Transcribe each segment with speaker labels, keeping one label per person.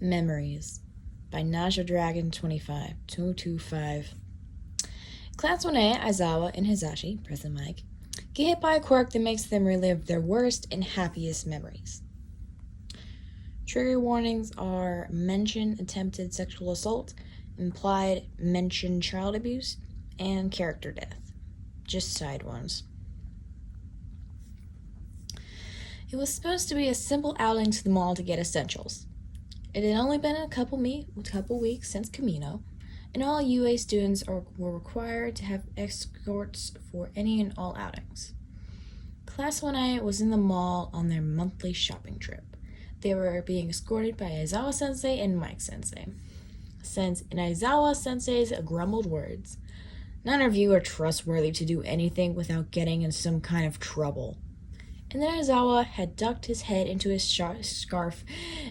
Speaker 1: Memories by Naja Dragon 225. Class 1A, Aizawa and Hizashi, President Mike, get hit by a quirk that makes them relive their worst and happiest memories. Trigger warnings are mention attempted sexual assault, implied mention child abuse, and character death. Just side ones. It was supposed to be a simple outing to the mall to get essentials. It had only been a couple weeks since Camino, and all UA students were required to have escorts for any and all outings. Class 1A was in the mall on their monthly shopping trip. They were being escorted by Aizawa Sensei and Mike Sensei. Since in Aizawa Sensei's grumbled words, none of you are trustworthy to do anything without getting in some kind of trouble. And then Aizawa had ducked his head into his scarf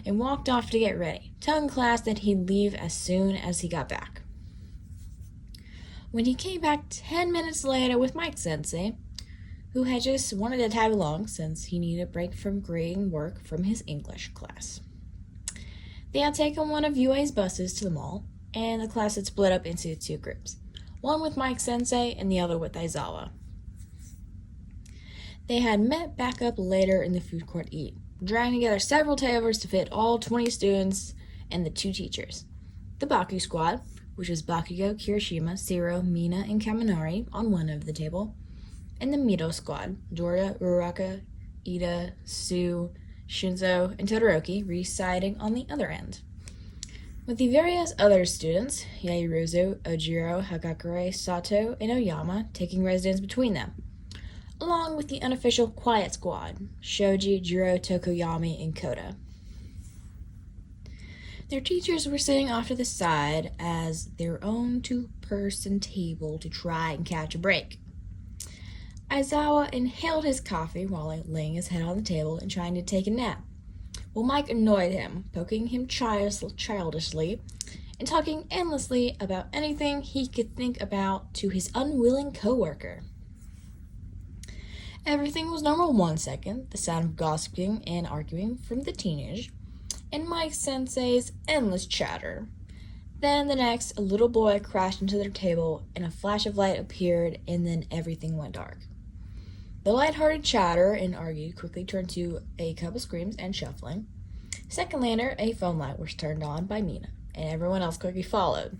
Speaker 1: and walked off to get ready, telling class that he'd leave as soon as he got back. When he came back 10 minutes later with Mike Sensei, who had just wanted to tag along since he needed a break from grading work from his English class. They had taken one of UA's buses to the mall, and the class had split up into two groups, one with Mike Sensei and the other with Aizawa. They had met back up later in the food court to eat, dragging together several tables to fit all 20 students and the two teachers. The Baku squad, which was Bakugo, Kirishima, Siro, Mina, and Kaminari on one end of the table, and the Mito squad, Jorda, Uraraka, Ida, Sue, Shinzo, and Todoroki residing on the other end. With the various other students, Yairuzu, Ojiro, Hagakure, Sato, and Oyama taking residence between them, along with the unofficial Quiet Squad, Shoji, Jiro, Tokoyami, and Koda. Their teachers were sitting off to the side as their own two-person table to try and catch a break. Aizawa inhaled his coffee while laying his head on the table and trying to take a nap, while Mike annoyed him, poking him childishly and talking endlessly about anything he could think about to his unwilling coworker. Everything was normal 1 second, the sound of gossiping and arguing from the teenage, and Mike Sensei's endless chatter. Then the next, a little boy crashed into their table, and a flash of light appeared, and then everything went dark. The lighthearted chatter and argue quickly turned to a couple screams and shuffling. A second later, a phone light was turned on by Mina, and everyone else quickly followed.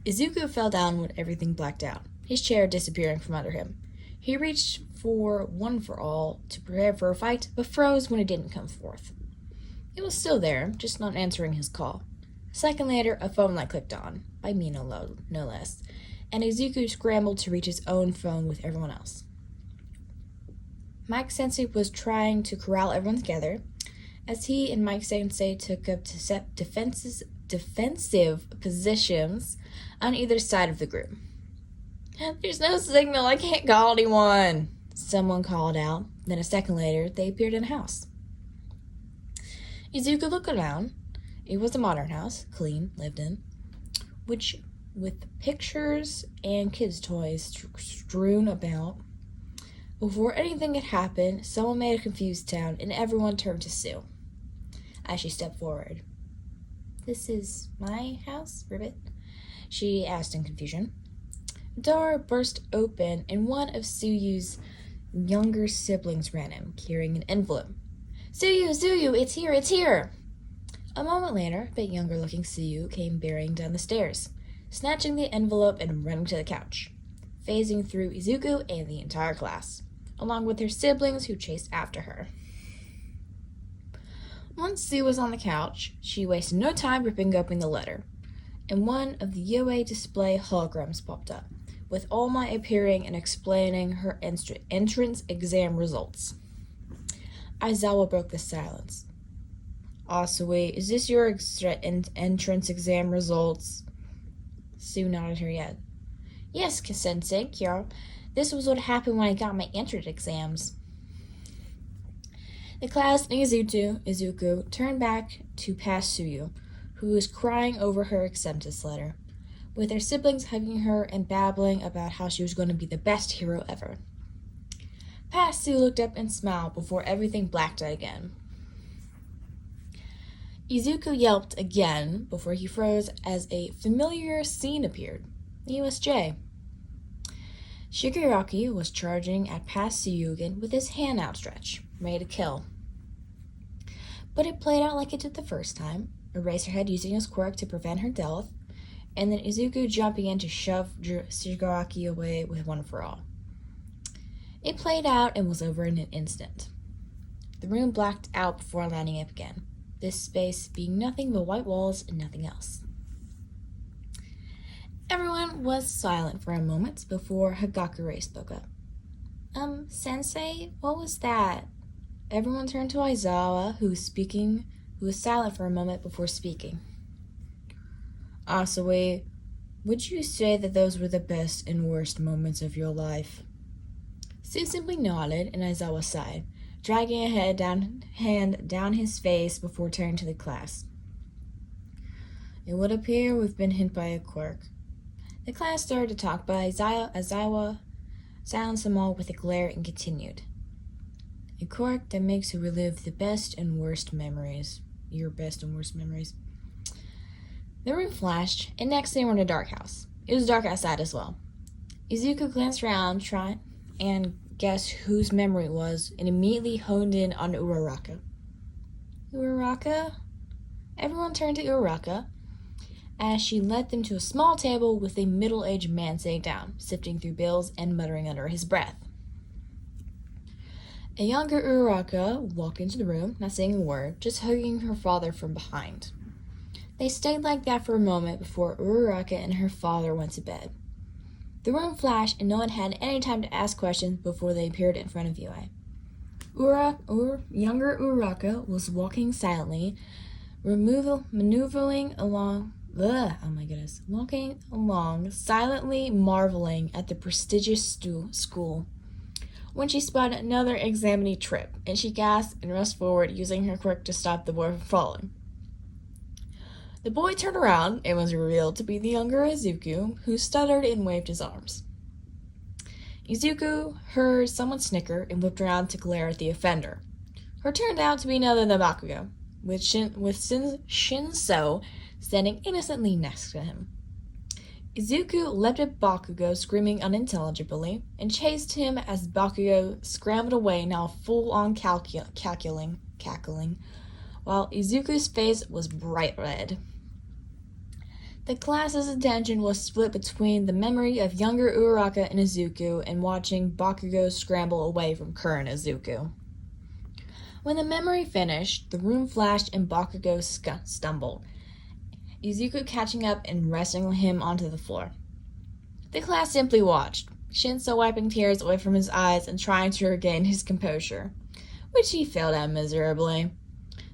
Speaker 1: Izuku fell down when everything blacked out, his chair disappearing from under him. He reached for one for all to prepare for a fight, but froze when it didn't come forth. It was still there, just not answering his call. A second later, a phone light clicked on, by Mina no less, and Izuku scrambled to reach his own phone with everyone else. Mike Sensei was trying to corral everyone together, as he and Mike Sensei took up defensive positions on either side of the group. "There's no signal, I can't call anyone," someone called out. Then a second later, they appeared in a house. Izuku looked around. It was a modern house, clean, lived in, which with pictures and kids' toys strewn about. Before anything had happened, someone made a confused sound, and everyone turned to Sue as she stepped forward. "This is my house, Ribbit?" she asked in confusion. The door burst open, and one of Suyu's younger siblings ran in, carrying an envelope. Suyu, it's here! A moment later, a bit younger-looking Suyu came bearing down the stairs, snatching the envelope and running to the couch, phasing through Izuku and the entire class, along with her siblings who chased after her. Once Sue was on the couch, she wasted no time ripping open the letter, and one of the UA display holograms popped up, with All Might appearing and explaining her entrance exam results. Aizawa broke the silence. "Asui, is this your entrance exam results?" Sue nodded her head. "Yes, Sensei, Kyo. This was what happened when I got my entrance exams." The class and Izuku turned back to pass Suyu, who was crying over her acceptance letter, with her siblings hugging her and babbling about how she was going to be the best hero ever. Sue looked up and smiled before everything blacked out again. Izuku yelped again before he froze as a familiar scene appeared. It was Jay. Shigaraki was charging at past Ryugen with his hand outstretched, ready to kill. But it played out like it did the first time, Eraserhead using his quirk to prevent her death, and then Izuku jumping in to shove Shigaraki away with One for All. It played out and was over in an instant. The room blacked out before landing up again, this space being nothing but white walls and nothing else. Everyone was silent for a moment before Hagakure spoke up. Sensei, what was that? Everyone turned to Aizawa, who was silent for a moment before speaking. Asawe, would you say that those were the best and worst moments of your life? Sue simply nodded, and Aizawa sighed, dragging a hand down his face before turning to the class. It would appear we've been hit by a quirk. The class started to talk, but Aizawa silenced them all with a glare and continued. A quirk that makes you relive the best and worst memories. Your best and worst memories. The room flashed, and next they were in a dark house. It was dark outside as well. Izuku glanced around, trying and guessed whose memory it was, and immediately honed in on Uraraka. Uraraka? Everyone turned to Uraraka, as she led them to a small table with a middle-aged man sitting down, sifting through bills and muttering under his breath. A younger Uraraka walked into the room, not saying a word, just hugging her father from behind. They stayed like that for a moment before Uraraka and her father went to bed. The room flashed, and no one had any time to ask questions before they appeared in front of Yui. Younger Uraraka was walking silently, maneuvering along, walking along, silently marveling at the prestigious school, when she spotted another examinee trip, and she gasped and rushed forward, using her quirk to stop the boy from falling. The boy turned around and was revealed to be the younger Izuku, who stuttered and waved his arms. Izuku heard someone snicker and whipped around to glare at the offender, who turned out to be none other than Bakugo, with Shinso standing innocently next to him. Izuku leapt at Bakugo, screaming unintelligibly, and chased him as Bakugo scrambled away, now full-on cackling, while Izuku's face was bright red. The class's attention was split between the memory of younger Uraraka and Izuku and watching Bakugo scramble away from current Izuku. When the memory finished, the room flashed and Bakugo stumbled, Izuku catching up and wrestling him onto the floor. The class simply watched, Shinso wiping tears away from his eyes and trying to regain his composure, which he failed at miserably.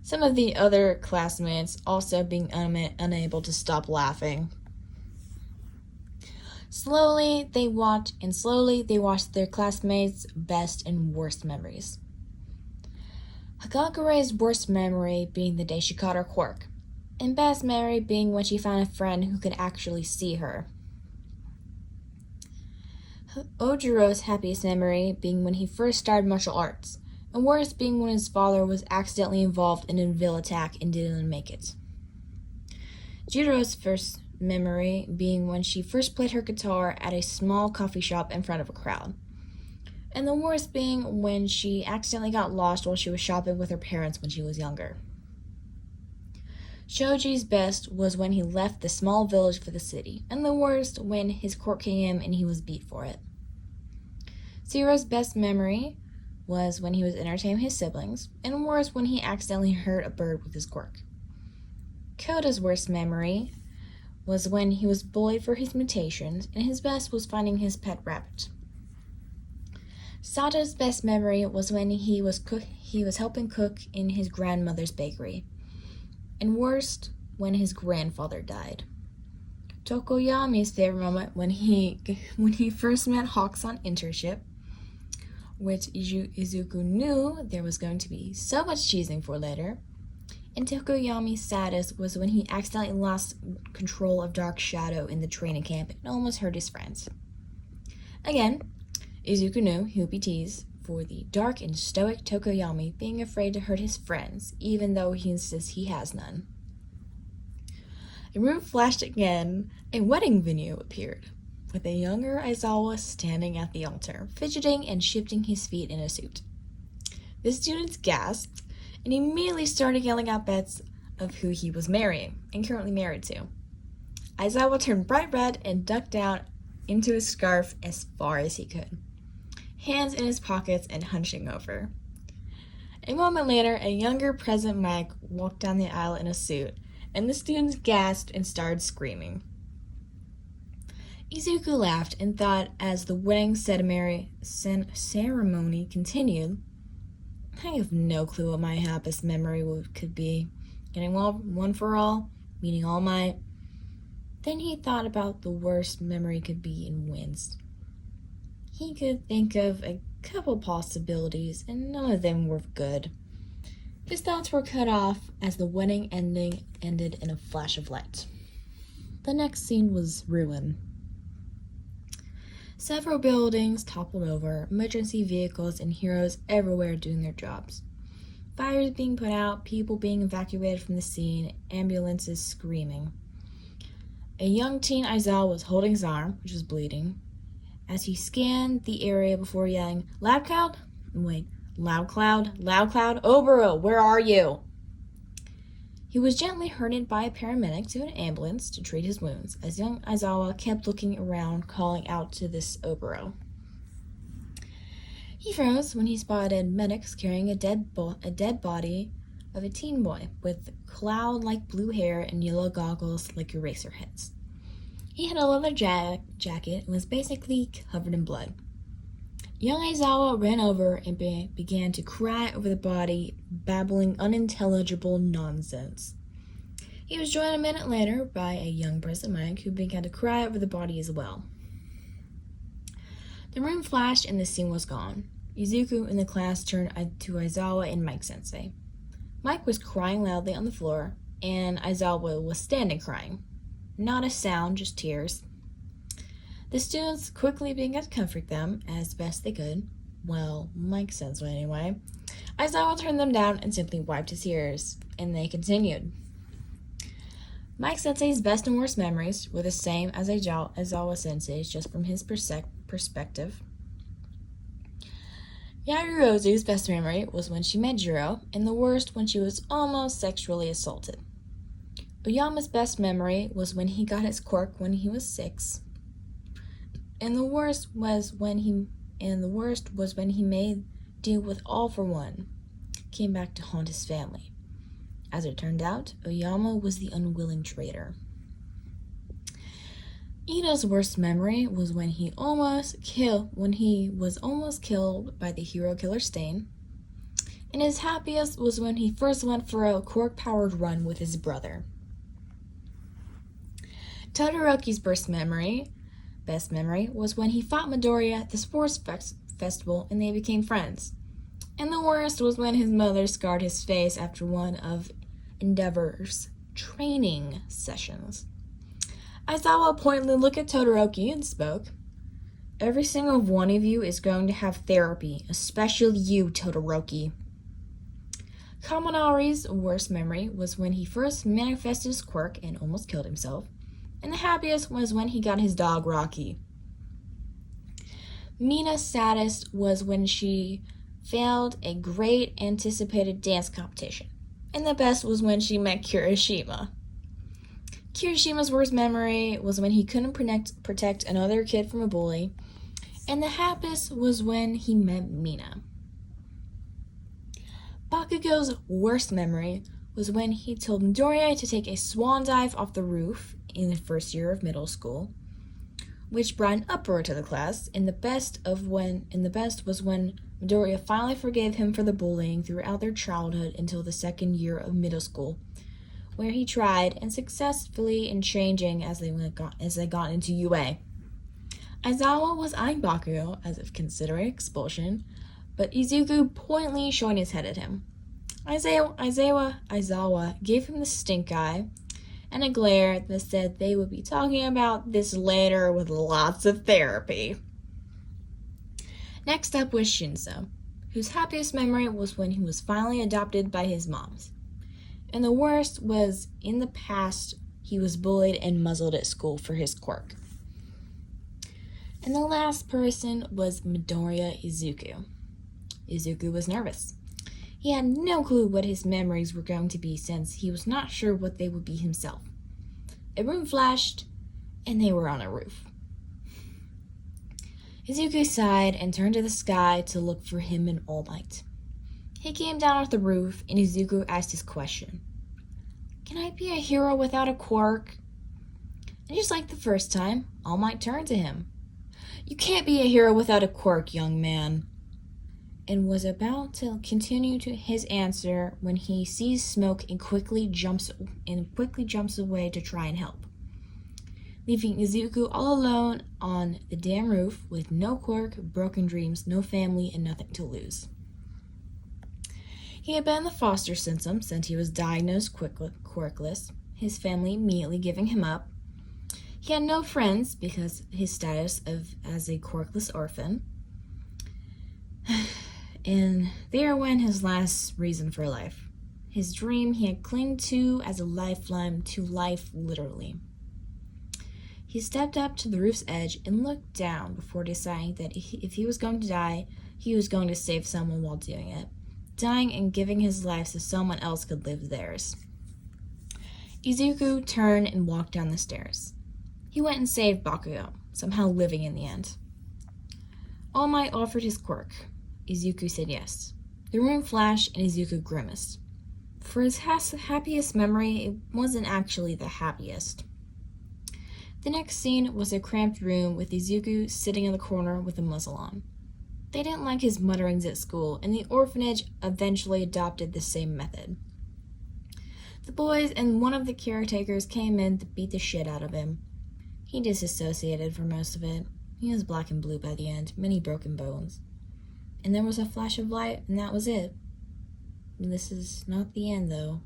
Speaker 1: Some of the other classmates also being unable to stop laughing. Slowly they watched their classmates' best and worst memories. Hagakure's worst memory being the day she caught her quirk, and best memory being when she found a friend who could actually see her. Ojiro's happiest memory being when he first started martial arts, and worst being when his father was accidentally involved in a Ville attack and didn't make it. Jiro's first memory being when she first played her guitar at a small coffee shop in front of a crowd, and the worst being when she accidentally got lost while she was shopping with her parents when she was younger. Shoji's best was when he left the small village for the city, and the worst when his quirk came and he was beat for it. Zero's best memory was when he was entertaining his siblings, and worst when he accidentally hurt a bird with his quirk. Koda's worst memory was when he was bullied for his mutations, and his best was finding his pet rabbit. Sato's best memory was when he was helping cook in his grandmother's bakery, and worst when his grandfather died. Tokoyami's favorite moment when he first met Hawks on internship, which Izuku knew there was going to be so much cheesing for later, and Tokoyami's saddest was when he accidentally lost control of Dark Shadow in the training camp and almost hurt his friends. Again, Izuku knew he would be teased for the dark and stoic Tokoyami being afraid to hurt his friends, even though he insists he has none. A room flashed again. A wedding venue appeared, with a younger Aizawa standing at the altar, fidgeting and shifting his feet in a suit. The students gasped and immediately started yelling out bets of who he was marrying and currently married to. Aizawa turned bright red and ducked down into his scarf as far as he could, hands in his pockets and hunching over. A moment later, a younger present Mike walked down the aisle in a suit, and the students gasped and started screaming. Izuku laughed and thought as the wedding ceremony continued, I have no clue what my happiest memory could be. Getting well one for all, meeting All Might. Then he thought about the worst memory could be and winced. He could think of a couple possibilities, and none of them were good. His thoughts were cut off as the wedding ended in a flash of light. The next scene was ruin. Several buildings toppled over, emergency vehicles and heroes everywhere doing their jobs. Fires being put out, people being evacuated from the scene, ambulances screaming. A young teen Aizawa was holding his arm, which was bleeding, as he scanned the area before yelling, Loud Cloud? Wait, Loud Cloud? Loud Cloud? Oboro, where are you? He was gently herded by a paramedic to an ambulance to treat his wounds, as young Aizawa kept looking around, calling out to this Oboro. He froze when he spotted medics carrying a dead body of a teen boy with cloud-like blue hair and yellow goggles like eraser heads. He had a leather jacket and was basically covered in blood. Young Aizawa ran over and began to cry over the body, babbling unintelligible nonsense. He was joined a minute later by a young present Mike who began to cry over the body as well. The room flashed and the scene was gone. Izuku and the class turned to Aizawa and Mike Sensei. Mike was crying loudly on the floor, and Aizawa was standing crying. Not a sound, just tears. The students quickly began to comfort them as best they could. Well, Mike said so anyway. Aizawa turned them down and simply wiped his tears, and they continued. Mike Sensei's best and worst memories were the same as Aizawa Sensei's, just from his perspective. Yaruozu's best memory was when she met Jiro, and the worst when she was almost sexually assaulted. Oyama's best memory was when he got his quirk when he was 6. And the worst was when he made deal with All for One, came back to haunt his family. As it turned out, Oyama was the unwilling traitor. Ito's worst memory was when he was almost killed by the hero killer Stain. And his happiest was when he first went for a quirk-powered run with his brother. Todoroki's best memory was when he fought Midoriya at the sports festival and they became friends. And the worst was when his mother scarred his face after one of Endeavor's training sessions. Aizawa pointedly looked at Todoroki and spoke. Every single one of you is going to have therapy, especially you, Todoroki. Kaminari's worst memory was when he first manifested his quirk and almost killed himself. And the happiest was when he got his dog, Rocky. Mina's saddest was when she failed a great anticipated dance competition. And the best was when she met Kirishima. Kirishima's worst memory was when he couldn't protect another kid from a bully. And the happiest was when he met Mina. Bakugo's worst memory was when he told Midoriya to take a swan dive off the roof in the first year of middle school, which brought an uproar to the class, and the best was when Midoriya finally forgave him for the bullying throughout their childhood until the second year of middle school, where he tried and successfully in changing as they got into UA. Aizawa was eyeing Bakugo as if considering expulsion, but Izuku pointedly showing his head at him. Aizawa gave him the stink eye and a glare that said they would be talking about this later with lots of therapy. Next up was Shinso. whose happiest memory was when he was finally adopted by his moms. And the worst was, in the past, he was bullied and muzzled at school for his quirk. And the last person was Midoriya Izuku. Izuku was nervous. He had no clue what his memories were going to be since he was not sure what they would be himself. A room flashed, and they were on a roof. Izuku sighed and turned to the sky to look for him and All Might. He came down off the roof, and Izuku asked his question. Can I be a hero without a quirk? And just like the first time, All Might turned to him. You can't be a hero without a quirk, young man. And was about to continue to his answer when he sees smoke and quickly jumps away to try and help, leaving Izuku all alone on the damn roof with no quirk, broken dreams, no family, and nothing to lose. He had been in the foster system since he was diagnosed quirkless, his family immediately giving him up. He had no friends because his status as a quirkless orphan. And there went his last reason for life. His dream he had clung to as a lifeline to life, literally. He stepped up to the roof's edge and looked down before deciding that if he was going to die, he was going to save someone while doing it, dying and giving his life so someone else could live theirs. Izuku turned and walked down the stairs. He went and saved Bakugo, somehow living in the end. All Might offered his quirk. Izuku said yes. The room flashed and Izuku grimaced. For his happiest memory, it wasn't actually the happiest. The next scene was a cramped room with Izuku sitting in the corner with a muzzle on. They didn't like his mutterings at school, and the orphanage eventually adopted the same method. The boys and one of the caretakers came in to beat the shit out of him. He disassociated for most of it. He was black and blue by the end, many broken bones. And there was a flash of light, and that was it. And this is not the end, though.